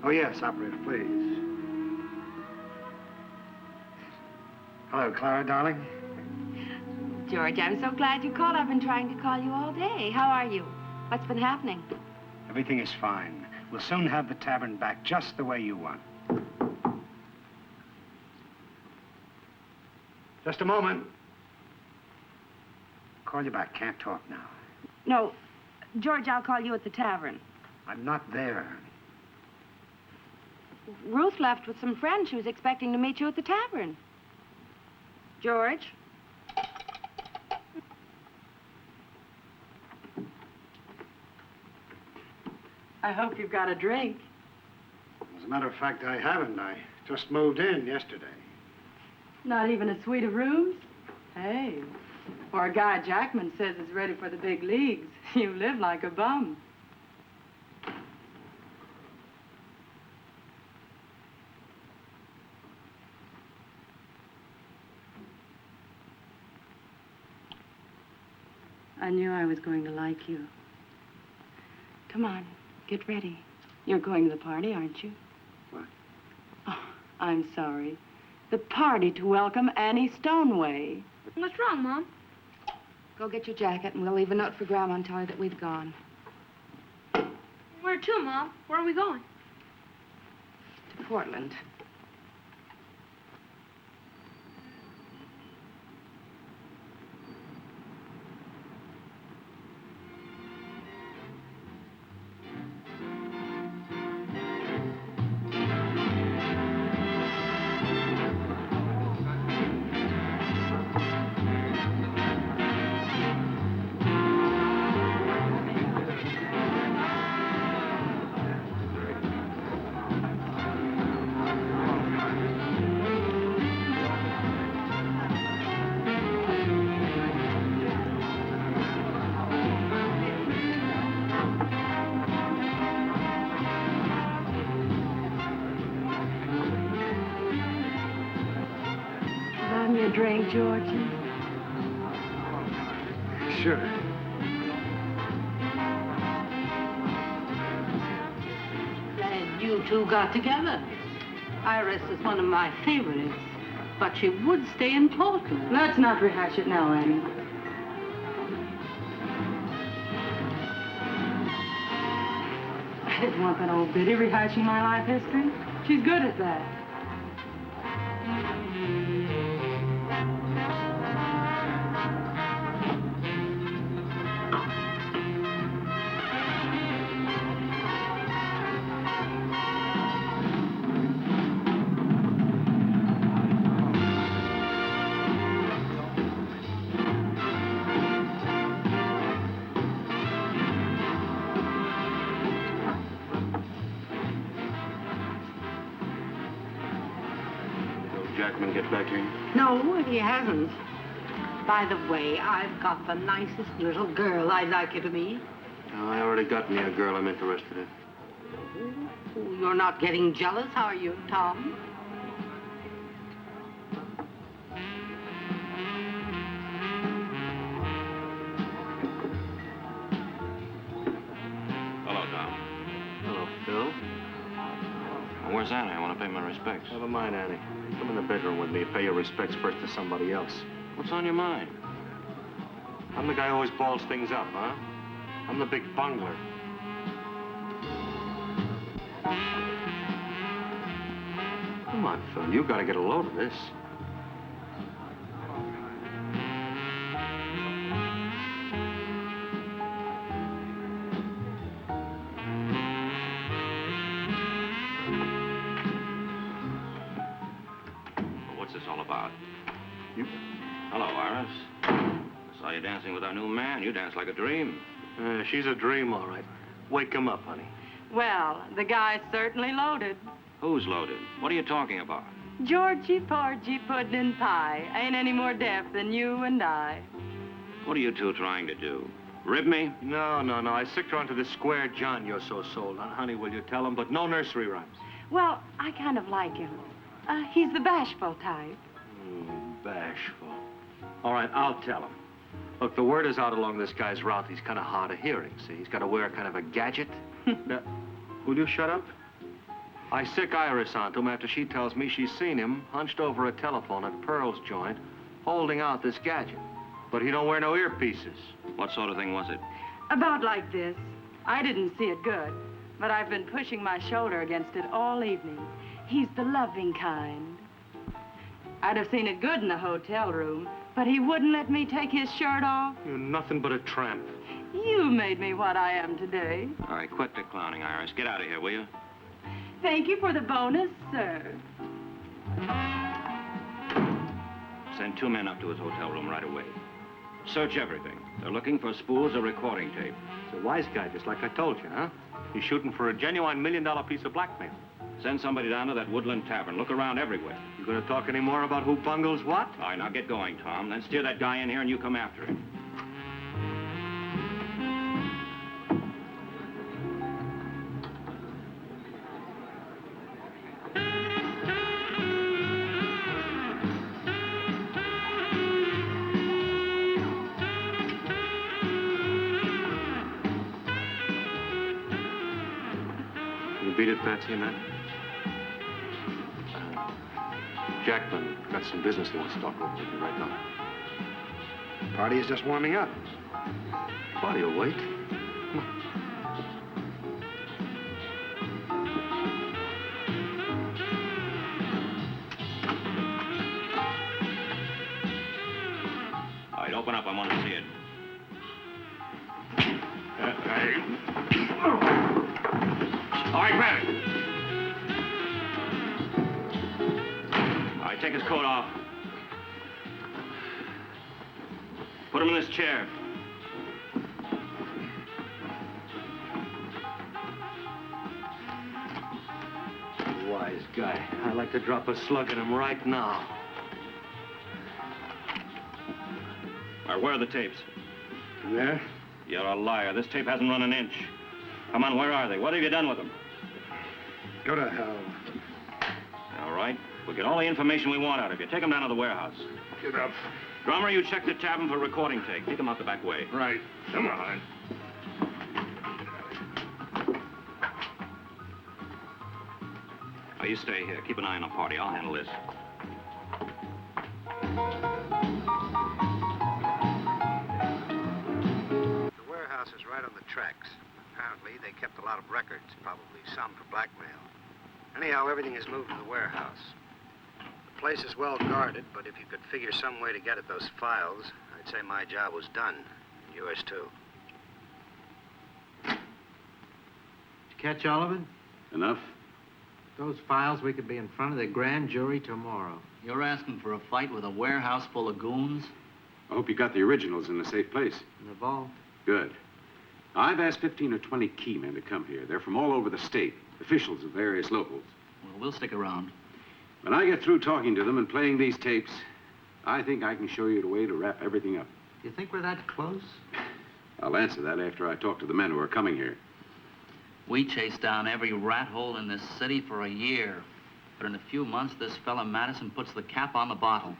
Oh, yes, operator, please. Hello, Clara, darling. George, I'm so glad you called. I've been trying to call you all day. How are you? What's been happening? Everything is fine. We'll soon have the tavern back just the way you want. Just a moment. Call you back. Can't talk now. No, George, I'll call you at the tavern. I'm not there. Ruth left with some friends. She was expecting to meet you at the tavern. George? I hope you've got a drink. As a matter of fact, I haven't. I just moved in yesterday. Not even a suite of rooms? Hey, for a guy Jackman says is ready for the big leagues, you live like a bum. I knew I was going to like you. Come on, get ready. You're going to the party, aren't you? What? Oh, I'm sorry. The party to welcome Annie Stoneway. What's wrong, Mom? Go get your jacket, and we'll leave a note for Grandma and tell her that we've gone. Where to, Mom? Where are we going? To Portland. Drink, Georgie. Sure. Glad you two got together. Iris is one of my favorites, but she would stay in Portland. Let's not rehash it now, Annie. I didn't want that old biddy rehashing my life history. She's good at that. Jackman get back here? No, he hasn't. By the way, I've got the nicest little girl I'd like you to meet. No, I already got me a girl I'm interested in. Oh, you're not getting jealous, are you, Tom? Hello, Tom. Hello, Phil. Where's Annie? I want to pay my respects. Never mind, Annie. Come in the bedroom with me. Pay your respects first to somebody else. What's on your mind? I'm the guy who always balls things up, huh? I'm the big bungler. Come on, Phil. You gotta get a load of this. What's this all about? You? Hello, Iris. I saw you dancing with our new man. You dance like a dream. She's a dream, all right. Wake him up, honey. Well, the guy's certainly loaded. Who's loaded? What are you talking about? Georgie, porgy, pudding, and pie. Ain't any more deaf than you and I. What are you two trying to do? Rib me? No. I sicked her onto this square John you're so sold on. Honey, will you tell him? But no nursery rhymes. Well, I kind of like him. He's the bashful type. Bashful. All right, I'll tell him. Look, the word is out along this guy's route. He's kind of hard of hearing, see? He's got to wear kind of a gadget. Now, will you shut up? I sick Iris onto him after she tells me she's seen him hunched over a telephone at Pearl's joint, holding out this gadget. But he don't wear no earpieces. What sort of thing was it? About like this. I didn't see it good, but I've been pushing my shoulder against it all evening. He's the loving kind. I'd have seen it good in the hotel room, but he wouldn't let me take his shirt off. You're nothing but a tramp. You made me what I am today. All right, quit the clowning, Iris. Get out of here, will you? Thank you for the bonus, sir. Send 2 men up to his hotel room right away. Search everything. They're looking for spools of recording tape. He's a wise guy, just like I told you, huh? He's shooting for a genuine $1 million piece of blackmail. Send somebody down to that Woodland Tavern. Look around everywhere. You gonna talk any more about who bungles what? All right, now get going, Tom. Then steer that guy in here and you come after him. You beat it, Patsy, and that? Jackman got some business he wants to talk over with you right now. Party is just warming up. Party will wait. Come on. All right, open up. I want to see it. All right, grab it. All right, take his coat off. Put him in this chair. Wise guy. I'd like to drop a slug in him right now. All right, where are the tapes? In there? You're a liar. This tape hasn't run an inch. Come on, where are they? What have you done with them? Go to hell. All right. We'll get all the information we want out of you. Take them down to the warehouse. Get up. Drummer, you check the tavern for recording tape. Take them out the back way. Right. Come on. Oh, you stay here. Keep an eye on the party. I'll handle this. The warehouse is right on the tracks. Apparently, they kept a lot of records, probably some for blackmail. Anyhow, everything is moved to the warehouse. The place is well guarded, but if you could figure some way to get at those files, I'd say my job was done. Yours, too. Did you catch all of it? Enough? Those files, we could be in front of the grand jury tomorrow. You're asking for a fight with a warehouse full of goons? I hope you got the originals in a safe place. In the vault. Good. I've asked 15 or 20 key men to come here. They're from all over the state, officials of various locals. Well, we'll stick around. When I get through talking to them and playing these tapes, I think I can show you the way to wrap everything up. You think we're that close? I'll answer that after I talk to the men who are coming here. We chased down every rat hole in this city for a year. But in a few months, this fella Madison puts the cap on the bottle.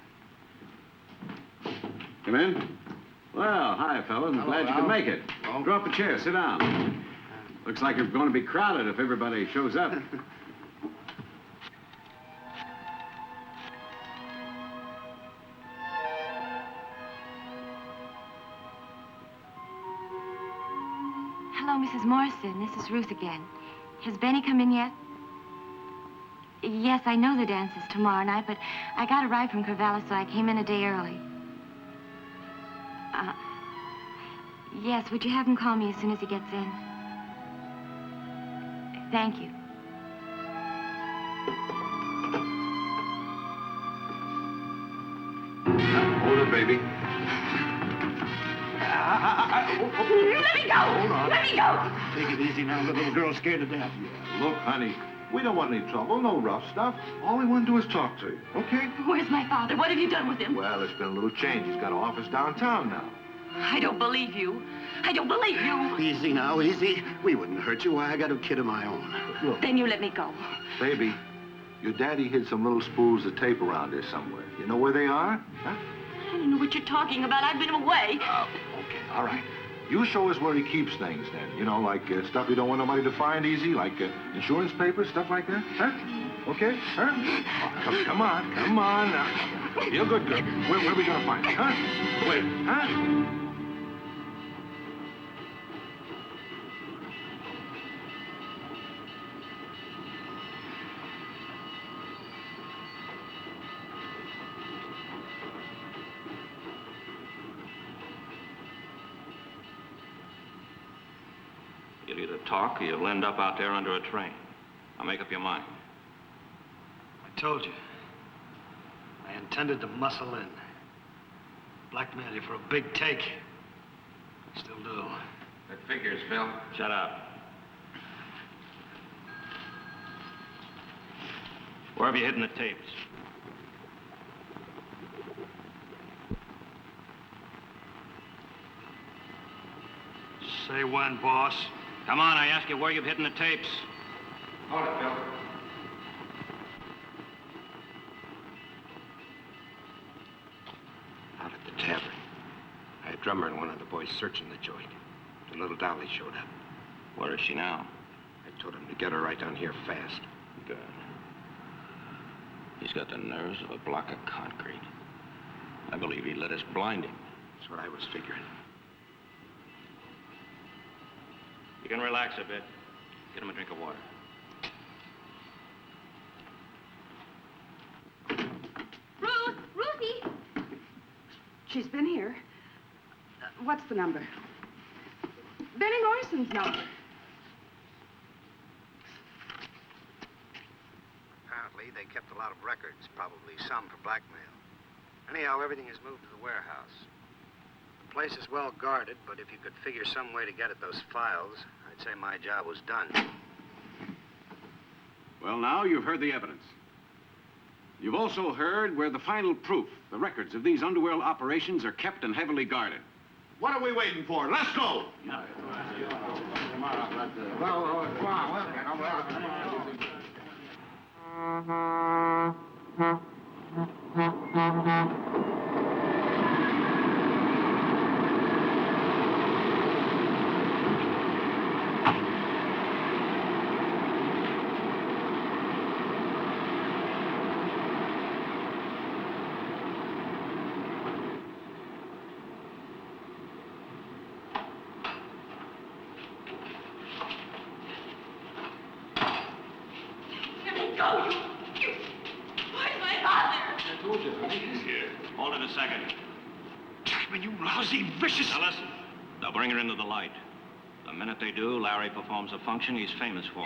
Come in. Well, hi, fellas. I'm glad you could make it. Draw up a chair. Sit down. Looks like it's going to be crowded if everybody shows up. Hello, Mrs. Morrison. This is Ruth again. Has Benny come in yet? Yes, I know the dance is tomorrow night, but I got a ride from Corvallis, so I came in a day early. Yes, would you have him call me as soon as he gets in? Thank you. Hold it, baby. Let me go! Hold on. Let me go! Take it easy now. The little girl's scared to death. Yeah, look, honey, we don't want any trouble, no rough stuff. All we want to do is talk to you, okay? Where's my father? What have you done with him? Well, there's been a little change. He's got an office downtown now. I don't believe you. I don't believe you. Easy now, easy. We wouldn't hurt you. Why, I got a kid of my own. Look, Then you let me go. baby, your daddy hid some little spools of tape around here somewhere. You know where they are? Huh? I don't know what you're talking about. I've been away. Okay, all right. You show us where he keeps things then. You know, like stuff you don't want nobody to find easy, like insurance papers, stuff like that. Huh? Okay? Huh? Oh, come on now. You're a good girl. Where are we gonna find it, huh? Wait, huh? You'll either talk or you'll end up out there under a train. Now make up your mind. I told you. I intended to muscle in. Blackmail you for a big take. I still do. That figures, Phil. Shut up. Where have you hidden the tapes? Say when, boss. Come on, I ask you where you've hidden the tapes. Hold it, Phil. Out at the tavern. I had Drummer and one of the boys searching the joint. The little Dolly showed up. Where is she now? I told him to get her right down here fast. Good. He's got the nerves of a block of concrete. I believe he'd let us blind him. That's what I was figuring. You can relax a bit. Get him a drink of water. Ruth! Ruthie! She's been here. What's the number? Benny Morrison's number. Apparently, they kept a lot of records, probably some for blackmail. Anyhow, everything is moved to the warehouse. The place is well guarded, but if you could figure some way to get at those files, I'd say my job was done. Well, now you've heard the evidence. You've also heard where the final proof, the records of these underworld operations, are kept and heavily guarded. What are we waiting for? Let's go! Here. Hold it a second. Jackman, you lousy, vicious... Now listen. They'll bring her into the light. The minute they do, Larry performs a function he's famous for.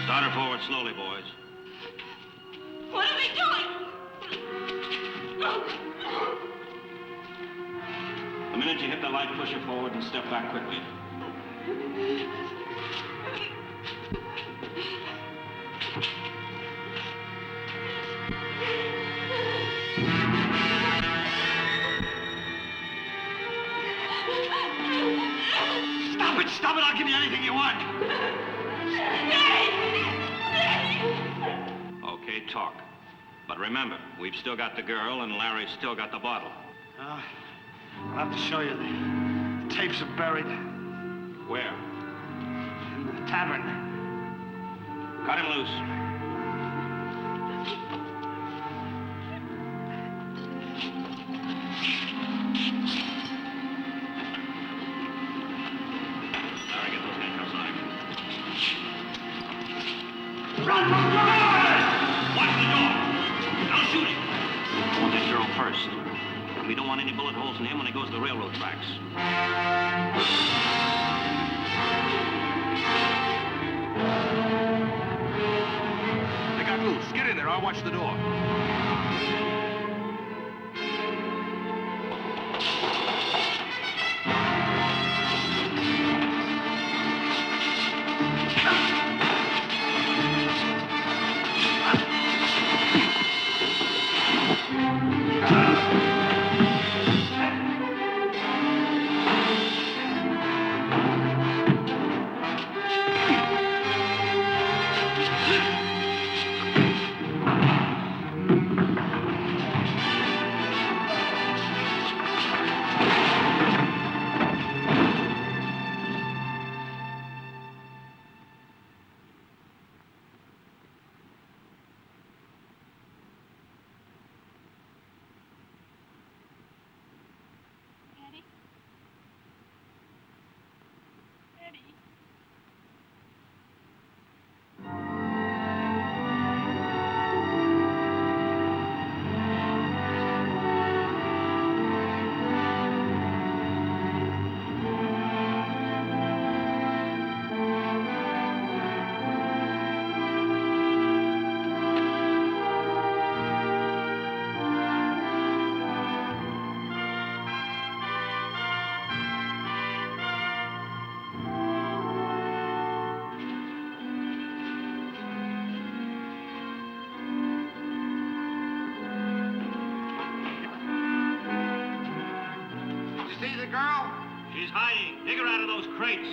Start her forward slowly, boys. What are they doing? The minute minute you hit the light, push it forward and step back quickly. Stop it! I'll give you anything you want. Okay, talk. But remember, we've still got the girl and Larry's still got the bottle. I'll have to show you. The tapes are buried Where? in the tavern. Cut him loose. Larry, get those handcuffs on him. Run! Watch the door! I'll shoot him. I want that girl first. We don't want any bullet holes in him when he goes to the railroad tracks. They got loose. Get in there. I'll watch the door. See the girl? She's hiding. Dig her out of those crates.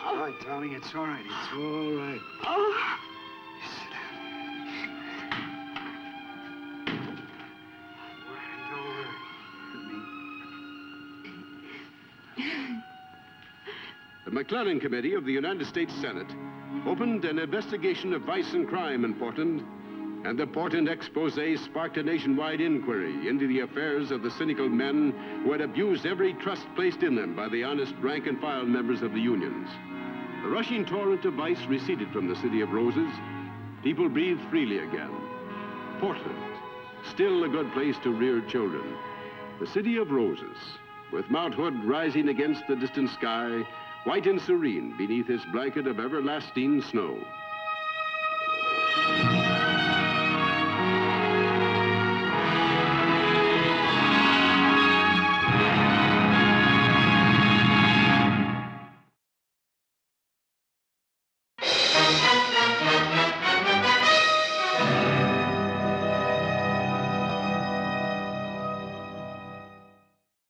All right, darling, it's all right. It's all right. Sit down. Don't worry. The McClellan Committee of the United States Senate opened an investigation of vice and crime in Portland, and the Portland Exposé sparked a nationwide inquiry into the affairs of the cynical men who had abused every trust placed in them by the honest rank-and-file members of the unions. The rushing torrent of vice receded from the City of Roses. People breathed freely again. Portland, still a good place to rear children. The City of Roses, with Mount Hood rising against the distant sky, white and serene beneath its blanket of everlasting snow.